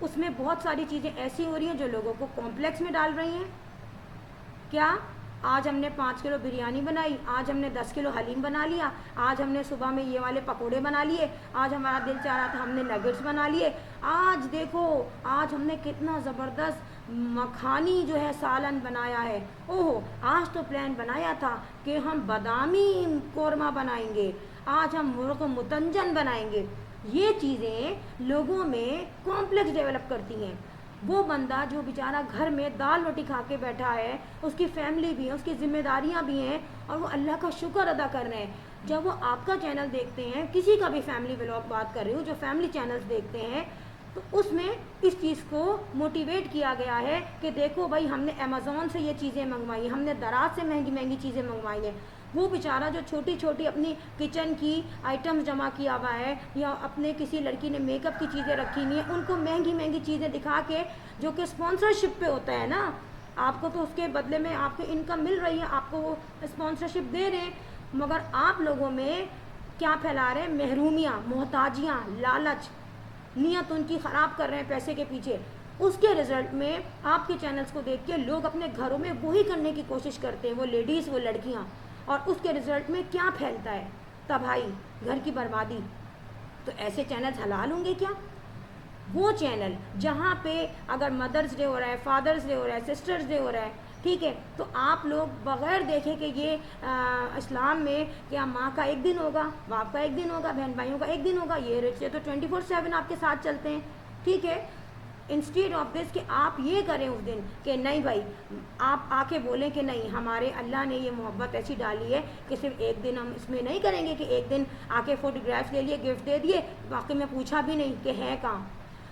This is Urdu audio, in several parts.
اس میں بہت ساری چیزیں ایسی ہو رہی ہیں جو لوگوں کو کمپلیکس میں ڈال رہی ہیں. کیا آج ہم نے 5 کلو بریانی بنائی, آج ہم نے 10 کلو حلیم بنا لیا, آج ہم نے صبح میں یہ والے پکوڑے بنا لیے, آج ہمارا دل چاہ رہا تھا ہم نے نگٹس بنا لیے, آج دیکھو آج ہم نے کتنا زبردست مکھانی جو ہے سالن بنایا ہے, اوہ آج تو پلان بنایا تھا کہ ہم بادامی قورمہ بنائیں گے, آج ہم مرغ متنجن بنائیں گے. یہ چیزیں لوگوں میں کمپلیکس ڈیولپ کرتی ہیں. وہ بندہ جو بیچارہ گھر میں دال روٹی کھا کے بیٹھا ہے, اس کی فیملی بھی ہے, اس کی ذمہ داریاں بھی ہیں, اور وہ اللہ کا شکر ادا کر رہے ہیں. جب وہ آپ کا چینل دیکھتے ہیں, کسی کا بھی فیملی ولاگ بات کر رہی ہوں, جو فیملی چینلز دیکھتے ہیں, تو اس میں اس چیز کو موٹیویٹ کیا گیا ہے کہ دیکھو بھائی ہم نے امیزون سے یہ چیزیں منگوائی, ہم نے دراز سے مہنگی مہنگی چیزیں منگوائی ہیں. وہ بیچارہ جو چھوٹی چھوٹی اپنی کچن کی آئٹمز جمع کیا ہوا ہے, یا اپنے کسی لڑکی نے میک اپ کی چیزیں رکھی ہوئی ہیں, ان کو مہنگی مہنگی چیزیں دکھا کے, جو کہ اسپانسرشپ پہ ہوتا ہے نا, آپ کو تو اس کے بدلے میں آپ کی انکم مل رہی ہے, آپ کو وہ اسپانسرشپ دے رہے ہیں, مگر آپ لوگوں میں کیا پھیلا رہے ہیں؟ محرومیاں, محتاجیاں, لالچ, نیت ان کی خراب کر رہے ہیں پیسے کے پیچھے. اس کے رزلٹ میں آپ کے چینلز کو دیکھ کے لوگ اپنے گھروں میں وہی کرنے کی کوشش کرتے ہیں, وہ لیڈیز, وہ لڑکیاں, اور اس کے رزلٹ میں کیا پھیلتا ہے؟ تباہی, گھر کی بربادی. تو ایسے چینلز حلال ہوں گے کیا؟ وہ چینل جہاں پہ اگر مدرس ڈے ہو رہا ہے, فادرس ڈے ہو رہا ہے, سسٹرس ڈے ہو رہا ہے, ٹھیک ہے, تو آپ لوگ بغیر دیکھے کہ یہ اسلام میں کیا ماں کا ایک دن ہوگا, باپ کا ایک دن ہوگا, بہن بھائیوں کا ایک دن ہوگا, یہ رشتے تو 24/7 آپ کے ساتھ چلتے ہیں, ٹھیک ہے. انسٹیڈ آف دس کہ آپ یہ کریں اس دن کہ نہیں بھائی, آپ آ کے بولیں کہ نہیں, ہمارے اللہ نے یہ محبت ایسی ڈالی ہے کہ صرف ایک دن ہم اس میں نہیں کریں گے کہ ایک دن آ کے فوٹوگراف لے لیے, گفٹ دے دیے, باقی میں پوچھا بھی نہیں کہ ہے کہاں.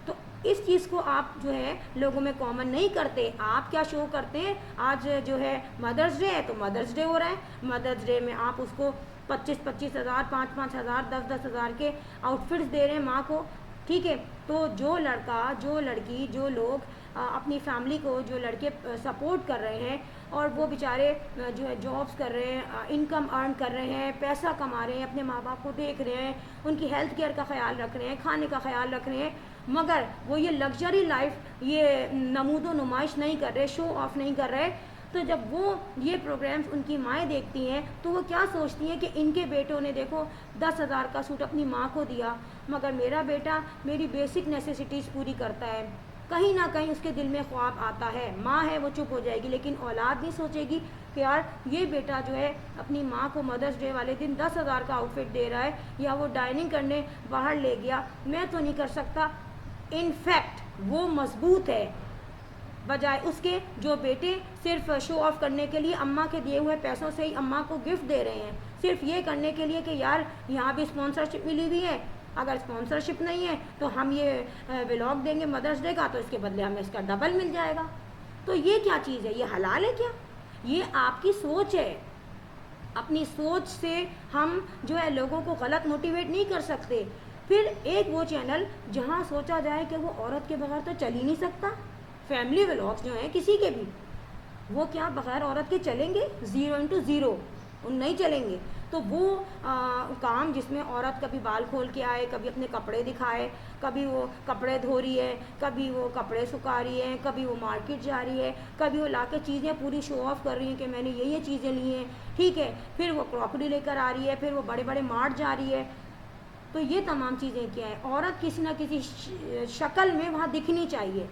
تو اس چیز کو آپ جو ہے لوگوں میں کامن نہیں کرتے. آپ کیا شو کرتے ہیں؟ آج جو ہے مدرس ڈے ہے تو مدرس ڈے ہو رہا ہے, مدرس ڈے میں آپ اس کو 25,000 ہزار, 5,000 10,000 ہزار کے آؤٹ فٹس دے رہے ہیں ماں کو, ٹھیک ہے. تو جو لڑکا, جو لڑکی, جو لوگ اپنی فیملی کو, جو لڑکے سپورٹ کر رہے ہیں, اور وہ بیچارے جو ہے جابس کر رہے ہیں, انکم ارن کر رہے ہیں, پیسہ کما رہے ہیں, اپنے ماں باپ کو دیکھ رہے ہیں, ان کی ہیلتھ کیئر کا خیال رکھ رہے ہیں, کھانے کا خیال رکھ رہے ہیں, مگر وہ یہ لگژری لائف, یہ نمود و نمائش نہیں کر رہے, شو آف نہیں کر رہے. تو جب وہ یہ پروگرامز ان کی مائیں دیکھتی ہیں تو وہ کیا سوچتی ہیں کہ ان کے بیٹوں نے دیکھو 10,000 کا سوٹ اپنی ماں کو دیا, مگر میرا بیٹا میری بیسک نیسیسٹیز پوری کرتا ہے. کہیں نہ کہیں اس کے دل میں خواب آتا ہے. ماں ہے وہ چپ ہو جائے گی, لیکن اولاد نہیں سوچے گی کہ یار یہ بیٹا جو ہے اپنی ماں کو مدرس ڈے والے دن 10,000 کا آؤٹ فٹ دے رہا ہے, یا وہ ڈائننگ کرنے باہر لے گیا, میں تو نہیں کر سکتا. ان فیکٹ وہ مضبوط ہے بجائے اس کے جو بیٹے صرف شو آف کرنے کے لیے اماں کے دیے ہوئے پیسوں سے ہی اماں کو گفٹ دے رہے ہیں, صرف یہ کرنے کے لیے کہ یار یہاں بھی اسپانسرشپ ملی ہوئی ہے, اگر اسپانسرشپ نہیں ہے تو ہم یہ ولاگ دیں گے مدرس ڈے کا, تو اس کے بدلے ہمیں اس کا ڈبل مل جائے گا. تو یہ کیا چیز ہے؟ یہ حلال ہے کیا؟ یہ آپ کی سوچ ہے. اپنی سوچ سے ہم جو ہے لوگوں کو غلط موٹیویٹ نہیں کر سکتے. پھر ایک وہ چینل جہاں سوچا جائے کہ وہ عورت کے بغیر تو چل ہی نہیں سکتا. فیملی ولاگس جو ہیں کسی کے بھی, وہ کیا بغیر عورت کے چلیں گے؟ 0x0 ان نہیں چلیں گے. تو وہ کام جس میں عورت کبھی بال کھول کے آئے, کبھی اپنے کپڑے دکھائے, کبھی وہ کپڑے دھو رہی ہے, کبھی وہ کپڑے سکھا رہی ہے, کبھی وہ مارکیٹ جا رہی ہے, کبھی وہ لا کے چیزیں پوری شو آف کر رہی ہیں کہ میں نے یہ چیزیں لی ہیں, ٹھیک ہے, پھر وہ کراکری لے کر آ رہی ہے, پھر وہ بڑے بڑے مارٹ جا رہی ہے. تو یہ تمام چیزیں کیا ہیں؟ عورت کسی نہ کسی شکل میں وہاں دکھنی چاہیے,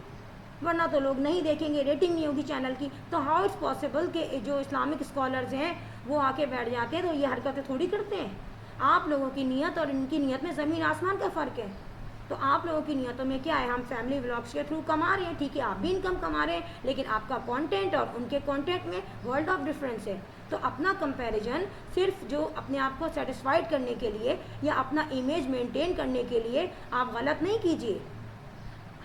ورنہ تو لوگ نہیں دیکھیں گے, ریٹنگ نہیں ہوگی چینل کی. تو ہاؤ اٹس پاسبل کہ جو اسلامک اسکالرز ہیں وہ آ کے بیٹھ جاتے ہیں, تو یہ حرکتیں تھوڑی کرتے ہیں. آپ لوگوں کی نیت اور ان کی نیت میں زمین آسمان کا فرق ہے. تو آپ لوگوں کی نیتوں میں کیا ہے؟ ہم فیملی ولاگس کے تھرو کما رہے ہیں, ٹھیک ہے, آپ بھی انکم کما رہے ہیں, لیکن آپ کا کانٹینٹ اور ان کے کانٹینٹ میں ورلڈ آف ڈفرینس ہے. تو اپنا کمپیریزن صرف جو اپنے آپ کو سیٹسفائڈ کرنے کے لیے یا اپنا امیج مینٹین کرنے کے لیے آپ غلط نہیں کیجیے.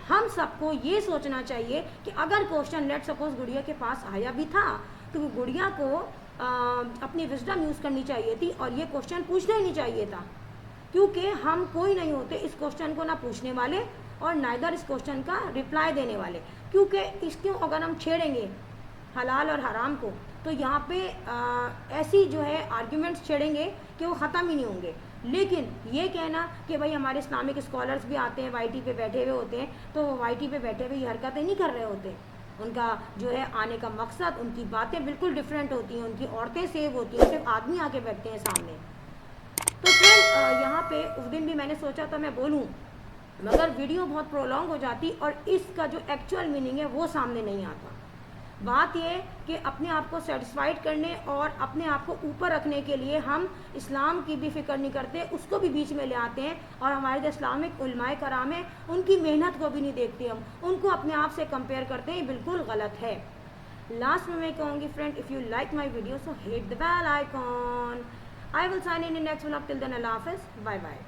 ہم سب کو یہ سوچنا چاہیے کہ اگر کوشچن لیٹ سپوز گڑیا کے پاس آیا بھی تھا تو وہ گڑیا کو اپنی وزڈم یوز کرنی چاہیے تھی, اور یہ کوشچن پوچھنا ہی نہیں چاہیے تھا, کیونکہ ہم کوئی نہیں ہوتے اس کوشچن کو نہ پوچھنے والے اور نائدر اس کوشچن کا رپلائی دینے والے. کیونکہ اس کو اگر ہم چھیڑیں گے حلال اور حرام کو, تو یہاں پہ ایسی جو ہے آرگیومنٹس چھیڑیں گے کہ وہ ختم ہی نہیں ہوں گے. لیکن یہ کہنا کہ بھائی ہمارے اسلامک اسکالرس بھی آتے ہیں وائی ٹی پہ بیٹھے ہوئے ہوتے ہیں تو وہ وائی ٹی پہ بیٹھے ہوئے یہ حرکتیں نہیں کر رہے ہوتے. ان کا جو ہے آنے کا مقصد، ان کی باتیں بالکل ڈفرینٹ ہوتی ہیں، ان کی عورتیں سیو ہوتی ہیں، صرف آدمی آ کے بیٹھتے ہیں سامنے. تو فرینڈ یہاں پہ اس دن بھی میں نے سوچا تھا میں بولوں، مگر ویڈیو بہت پرولونگ ہو جاتی اور اس کا جو ایکچوئل میننگ ہے وہ سامنے نہیں آتا. بات یہ کہ اپنے آپ کو سیٹسفائڈ کرنے اور اپنے آپ کو اوپر رکھنے کے لیے ہم اسلام کی بھی فکر نہیں کرتے، اس کو بھی بیچ میں لے آتے ہیں، اور ہمارے جو اسلامک علماء کرام ہیں ان کی محنت کو بھی نہیں دیکھتے، ہم ان کو اپنے آپ سے کمپیئر کرتے ہیں. یہ بالکل غلط ہے. لاسٹ میں کہوں گی friend, if you like my video so hit the bell icon. I will sign in next vlog. Till then, Allah Hafiz. Bye bye.